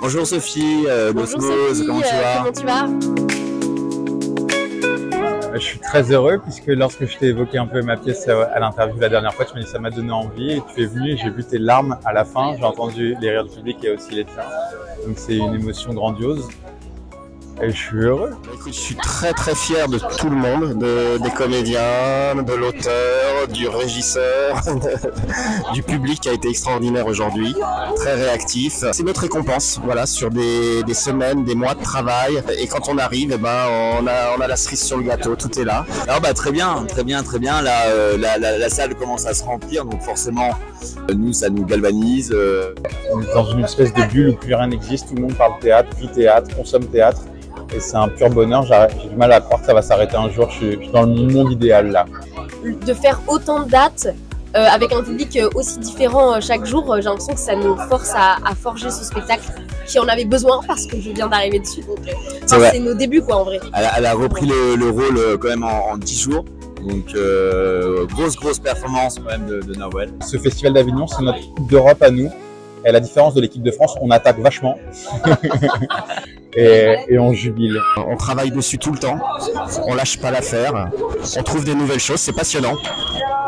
Bonjour Sophie, d'Osmose, comment tu vas? Comment tu vas? Je suis très heureux puisque lorsque je t'ai évoqué un peu ma pièce à l'interview la dernière fois, tu m'as dit ça m'a donné envie et tu es venu et j'ai vu tes larmes à la fin, j'ai entendu les rires du public et aussi les tiens. Donc c'est une émotion grandiose et je suis heureux. Écoute, je suis très fier de tout le monde, des comédiens, de l'auteur, du régisseur, du public qui a été extraordinaire aujourd'hui, très réactif. C'est notre récompense, voilà, sur des semaines, des mois de travail. Et quand on arrive, eh ben, on a la cerise sur le gâteau, tout est là. Alors bah très bien. Là, la salle commence à se remplir, donc forcément, nous, ça nous galvanise. On est dans une espèce de bulle où plus rien n'existe, tout le monde parle théâtre, vit théâtre, consomme théâtre. Et c'est un pur bonheur, j'ai du mal à croire que ça va s'arrêter un jour, je suis dans le monde idéal là. De faire autant de dates avec un public aussi différent chaque jour, j'ai l'impression que ça nous force à forger ce spectacle qui en avait besoin parce que je viens d'arriver dessus. Donc c'est nos débuts quoi en vrai. Elle a repris le rôle quand même en 10 jours. Donc grosse performance quand même de Nawel. Ce festival d'Avignon, c'est notre Coupe d'Europe à nous. Et à la différence de l'équipe de France, on attaque vachement. et on jubile. On travaille dessus tout le temps, on lâche pas l'affaire, on trouve des nouvelles choses, c'est passionnant.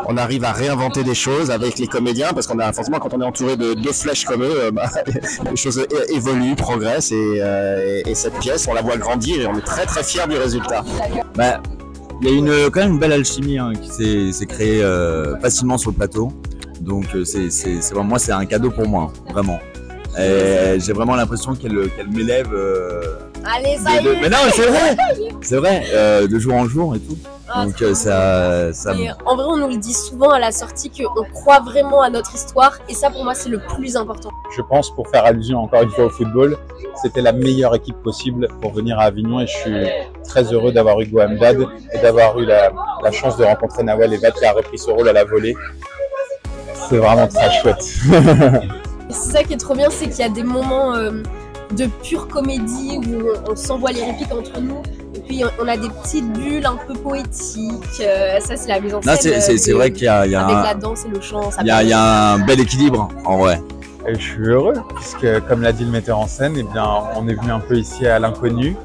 On arrive à réinventer des choses avec les comédiens parce qu'on a forcément quand on est entouré de deux flèches comme eux, les choses évoluent, progressent et cette pièce on la voit grandir et on est très fiers du résultat. Il y a quand même une belle alchimie qui s'est créée facilement sur le plateau. Donc moi c'est un cadeau pour moi, vraiment. J'ai vraiment l'impression qu'elle m'élève. Allez, ça y est. Mais non, c'est vrai, de jour en jour et tout. Donc ça. Et en vrai, on nous le dit souvent à la sortie qu'on croit vraiment à notre histoire, et ça pour moi c'est le plus important. Je pense, pour faire allusion encore une fois au football, c'était la meilleure équipe possible pour venir à Avignon et je suis très heureux d'avoir Hugo Hamdad et d'avoir eu la chance de rencontrer Nawel Evad qui a repris ce rôle à la volée. C'est vraiment très chouette. C'est ça qui est trop bien, c'est qu'il y a des moments de pure comédie où on s'envoie les répliques entre nous et puis on a des petites bulles un peu poétiques. Ça c'est la mise en scène. C'est vrai qu'il y a avec la danse et le chant. Il y a un bel équilibre en vrai. Et je suis heureux puisque, comme l'a dit le metteur en scène, eh bien, on est venu un peu ici à l'inconnu.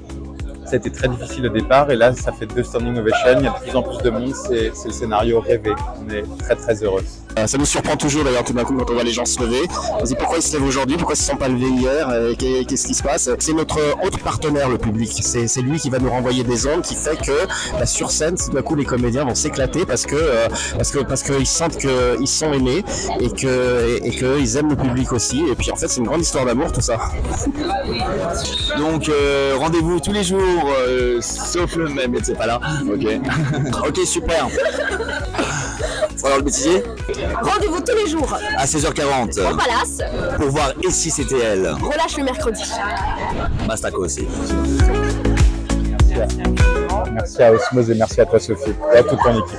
Ça a été très difficile au départ et là ça fait 2 standing ovations, il y a de plus en plus de monde, c'est le scénario rêvé, on est très heureux. Ça nous surprend toujours d'ailleurs tout d'un coup quand on voit les gens se lever. On se dit pourquoi ils se lèvent aujourd'hui, pourquoi ils ne se sont pas levés hier, qu'est-ce qui se passe. C'est notre autre partenaire le public, c'est lui qui va nous renvoyer des ondes qui fait que sur scène tout d'un coup les comédiens vont s'éclater parce qu'ils sentent qu'ils sont aimés et qu'ils aiment le public aussi et puis en fait c'est une grande histoire d'amour tout ça. Donc rendez-vous tous les jours sauf le même, c'est pas là. Ok super. Alors le bêtisier. Rendez-vous tous les jours à 16h40 au Palace pour voir Et si c'était elle. Relâche le mercredi. Mastako aussi. Merci à Osmose et merci à toi Sophie et à toute ton équipe.